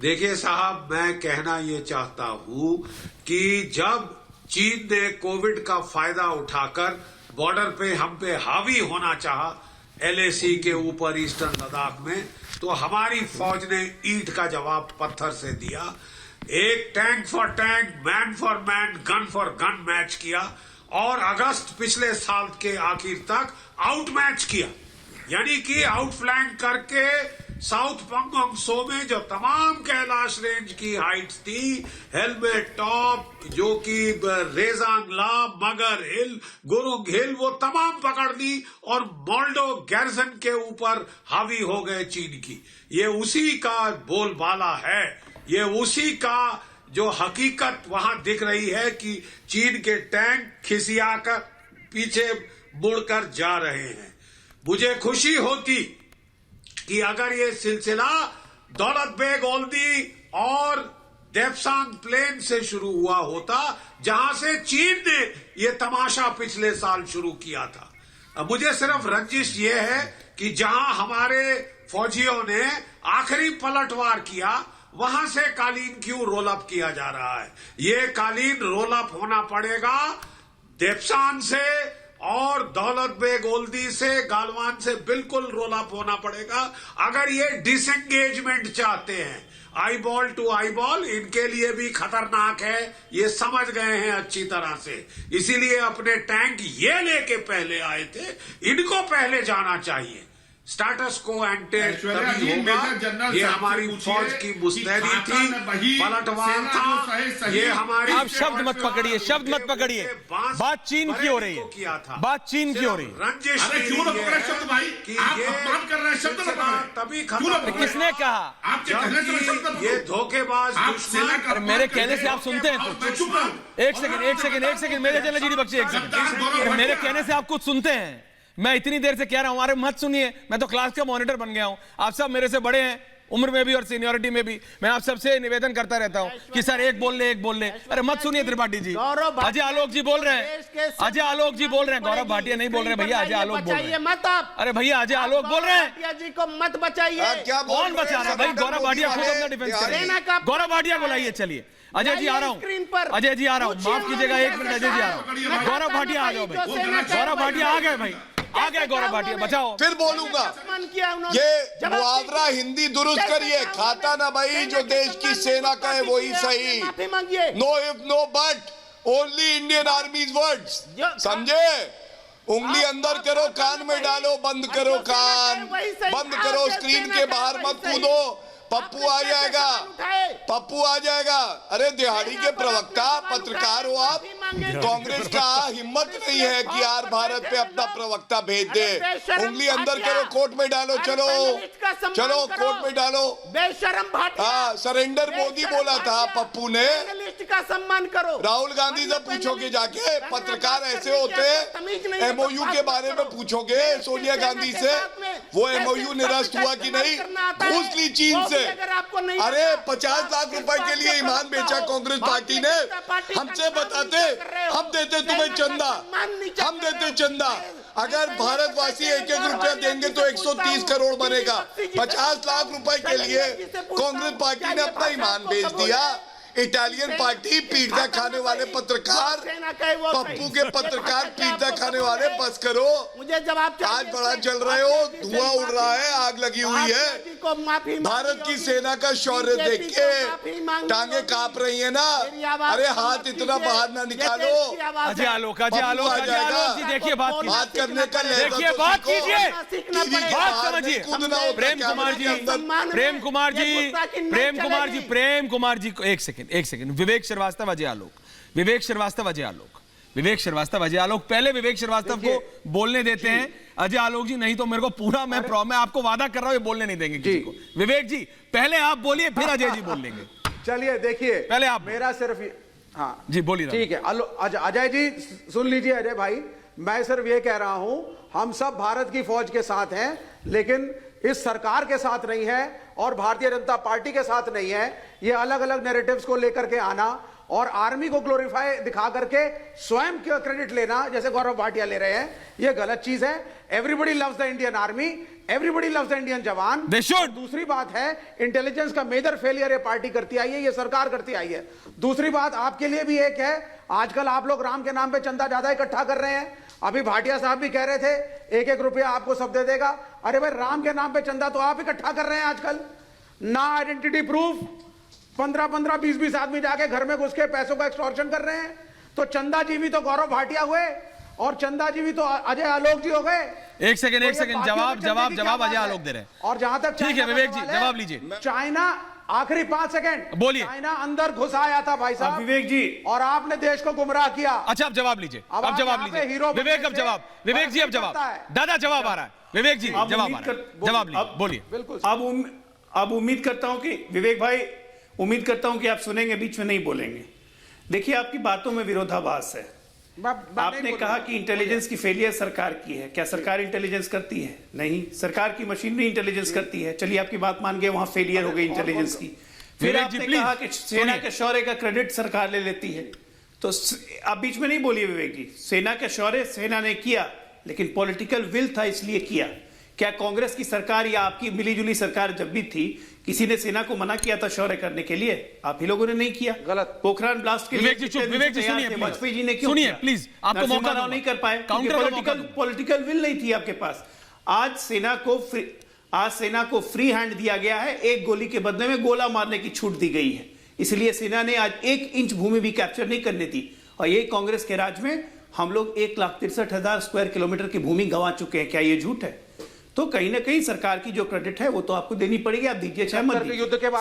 देखिए साहब, मैं कहना ये चाहता हूं कि जब चीन ने कोविड का फायदा उठाकर बॉर्डर पे हम पे हावी होना चाहा, LAC के ऊपर ईस्टर्न लद्दाख में, तो हमारी फौज ने ईंट का जवाब पत्थर से दिया। एक tank for tank, man for man, gun for gun match किया और अगस्त पिछले साल के आखिर तक आउट मैच किया, यानी कि आउट फ्लैंक करके साउथ पंगोंग सो में जो तमाम कैलाश रेंज की हाइट्स थी, हेलमेट टॉप, जो कि रेजांग ला, मगर हिल, गुरुंग हिल, वो तमाम पकड़ ली और मोल्डो गैरिसन के ऊपर हावी हो गए चीन की। ये उसी का बोलबाला है, ये उसी का जो हकीकत वहां दिख रही है कि चीन के टैंक खिसियाकर पीछे मुड़कर जा रहे हैं। मुझे खुशी होती कि अगर ये सिलसिला दौलत बेग ओल्दी और देप्सांग प्लेन से शुरू हुआ होता, जहां से चीन ने ये तमाशा पिछले साल शुरू किया था। अब मुझे सिर्फ रंजिश ये है कि जहां हमारे फौजियों ने आखिरी पलटवार किया, वहां से कालीन क्यों रोल अप किया जा रहा है। ये कालीन रोल अप होना पड़ेगा देप्सांग से और दौलत बेग ओल्दी से, गालवान से बिल्कुल रोल अप होना पड़ेगा अगर ये डिसएंगेजमेंट चाहते हैं। Eye ball to eye ball इनके लिए भी खतरनाक है, ये समझ गए हैं अच्छी तरह से, इसीलिए अपने टैंक ये लेके पहले आए थे। इनको पहले जाना चाहिए। स्टेटस को एंटे तभी होगा, ये हमारी फौज की मुस्तैदी थी, पलटवार था, ये हमारी। आप शब्द मत पकड़िए, शब्द मत पकड़िए। बात चीन की हो रही है, बात चीन की हो रही है। रंजिश क्यों ना पकड़े शब्द भाई, आप अपमान कर रहे हैं, शब्द ना पकड़े। तभी खत्म। किसने कहा? आपके कहने से मैं शब्द ये धोखेबाज दुश्मन। मेरे कहने से आप सुनते हैं कुछ? एक सेकंड मेरे चले जीडी बख्शी, एक सेकंड। मेरे कहने से आप कुछ सुनते हैं? मैं इतनी देर से कह रहा हूं, हमारे मत सुनिए। मैं तो क्लास का मॉनिटर बन गया हूं, आप सब मेरे से बड़े हैं उम्र में भी और सीनियरिटी में भी। मैं आप सबसे निवेदन करता रहता हूं कि सर एक बोल ले। अरे मत सुनिए त्रिपाठी जी, अजय आलोक जी बोल रहे हैं, अजय आलोक जी बोल रहे हैं, गौरव भाटिया नहीं बोल रहे भैया, अजय आलोक बोल रहे हैं। अरे भैया अजय आलोक बोल रहे हैं, जी को मत बचाइए। कौन बचा रहा है भाई? गौरव भाटिया खुद अपना डिफेंस करेंगे। गौरव भाटिया को लाइए, चलिए अजय जी आ रहा हूं, अजय जी आ रहा हूं, माफ कीजिएगा 1 मिनट, अजय जी आ रहा हूं। गौरव भाटिया आ जाओ भाई, गौरव भाटिया आ गए भाई, आ गए गौरव भाटिया, बचाओ। फिर बोलूंगा। ये मुहावरा हिंदी दुरुस्त करिए, खाता ना भाई जो देश की सेना का है वही सही। No if no but, only Indian armies words, समझे? उंगली अंदर करो, कान में डालो, बंद करो कान, बंद करो, स्क्रीन के बाहर मत कूदो। पप्पू आ जाएगा, पप्पू आ जाएगा। अरे दिहाड़ी के प्रवक्ता पत्रकार हो आप, कांग्रेस का हिम्मत नहीं है कि यार भारत पे अपना प्रवक्ता भेज दे। उंगली अंदर करो, कोर्ट में डालो, चलो कोर्ट में डालो। बेशरम भाटिया, हाँ, सरेंडर मोदी बोला था पप्पू ने। का सम्मान करो। राहुल गांधी से पूछोगे जाके, पत्रकार ऐसे होते। MOU के बारे में पूछोगे सोनिया गांधी से, वो MOU निरस्त हुआ कि नहीं? घूस ली चीन से। अरे 50 लाख रुपए के लिए ईमान बेचा कांग्रेस पार्टी ने। हमसे बताते, हम देते तुम्हें चंदा, हम देते चंदा। अगर भारतवासी 1-1 रुपया देंगे तो 130 करोड़ बनेगा। 50 लाख रुपए के लिए कांग्रेस पार्टी ने अपना ईमान बेच दिया। इटालियन पार्टी, पीटा खाने वाले पत्रकार, पप्पू के पत्रकार, पीटा खाने वाले, बस करो। मुझे जवाब आज बड़ा चल रहे हो, धुआं उड़ रहा है, आग लगी हुई है। भारत की सेना का शौर्य देख के टांगे कांप रही है ना। अरे हाथ इतना बाहर ना निकालो। अजय आलोक जी देखिए, बात करने का देखिए, बात कीजिए, बात समझिए। प्रेम कुमार जी, एक सेकंड। विवेक श्रीवास्तव, अजय आलोक, पहले विवेक श्रीवास्तव को बोलने देते हैं। अजय आलोक जी नहीं तो मेरे को पूरा, मैं आपको वादा कर रहा हूं ये बोलने नहीं देंगे किसी को। विवेक जी पहले आप बोलिए, फिर अजय जी बोल लेंगे। चलिए देखिए, पहले आप। मेरा सिर्फ, हाँ जी बोलिए। ठीक है, अजय जी सुन लीजिए। अजय भाई, मैं सिर्फ ये कह रहा हूं, हम सब भारत की फौज के साथ हैं, लेकिन इस सरकार के साथ नहीं है और भारतीय जनता पार्टी के साथ नहीं है। ये अलग अलग नैरेटिव्स को लेकर के आना और आर्मी को ग्लोरीफाई दिखा करके स्वयं का क्रेडिट लेना जैसे गौरव भाटिया ले रहे हैं, यह गलत चीज है। Everybody loves the Indian army, everybody loves the Indian जवान। They should. और दूसरी बात है, इंटेलिजेंस का मेजर फेलियर ये पार्टी करती आई है, ये सरकार करती आई है। दूसरी बात आपके लिए भी एक है, आजकल आप लोग राम के नाम पे चंदा ज्यादा इकट्ठा कर रहे हैं। अभी भाटिया साहब भी कह रहे थे 1-1 रुपया आपको सब दे देगा। अरे भाई, राम के नाम पे चंदा तो आप इकट्ठा कर रहे हैं आजकल, ना आइडेंटिटी प्रूफ, 15-15, 20-20 आदमी जाके घर में घुस के पैसों का एक्सटॉर्शन कर रहे हैं। तो चंदा जी भी तो गौरव भाटिया हुए और चंदा जी भी तो अजय आलोक जी हो गए। एक सेकंड जवाब अजय आलोक दे रहे हैं। और जहां तक ठीक है विवेक जी, जवाब लीजिए। चाइना, आखिरी 5 सेकंड बोलिए। चाइना अंदर घुस आया था भाई साहब विवेक जी, और आपने देश को गुमराह किया। अच्छा, अब जवाब लीजिए, अब अब जवाब यहाँ पे लीजिए हीरो विवेक, अब बनने जवाब से विवेक जी, अब फर्क नहीं जवाब पड़ता है। दादा जवाब आ रहा है, विवेक जी अब जवाब आ उम्मीद रहा है, जवाब लीजिए, बोलिए। बिल्कुल। अब उम्मीद करता हूं कि विवेक भाई, उम्मीद करता हूं कि आप सुनेंगे, बीच में नहीं बोलेंगे। देखिए, आपकी बातों में विरोधाभास है। आपने कहा कि इंटेलिजेंस की फेलियर सरकार की है। क्या सरकार इंटेलिजेंस करती है? नहीं, सरकार की मशीनरी इंटेलिजेंस करती है। चलिए, आपकी बात मान गए, वहां फेलियर हो गई इंटेलिजेंस की। फिर विवेक जी, आपने प्लीज, कहा कि सेना के शौर्य का क्रेडिट सरकार ले लेती है। तो आप बीच में नहीं बोलिए विवेक जी। सेना के शौर्य सेना ने किया, लेकिन पॉलिटिकल विल था इसलिए किया। क्या कांग्रेस की सरकार या आपकी मिलीजुली सरकार जब भी थी, किसी ने सेना को मना किया था शौर्य करने के लिए? आप ही लोगों ने नहीं किया। गलत। पोखरान ब्लास्ट के विवेक जी चुप, विवेक जी सुनिए, प्लीज। वाजपेयी जी ने क्यों सुनिए, किया? प्लीज, आपको मौका नरसिम्हा राव दूंगा। नहीं कर पाए, काउंटर का मौका दूंगा। पॉलिटिकल विल नहीं थी आपके पास। आज सेना को फ्री हैंड दिया गया है, एक गोली के बदले में गोला मारने की छूट दी गई है। इसलिए सेना ने आज 1 इंच भूमि भी कैप्चर नहीं करने दी। और ये कांग्रेस के राज में हम लोग 1,63,000 स्क्वायर किलोमीटर की भूमि गंवा चुके हैं। क्या ये झूठ है? तो कहीं ना कहीं सरकार की जो क्रेडिट है वो तो आपको देनी पड़ेगी। आप दीजिए चाहे मत दीजिए। युद्ध के बाद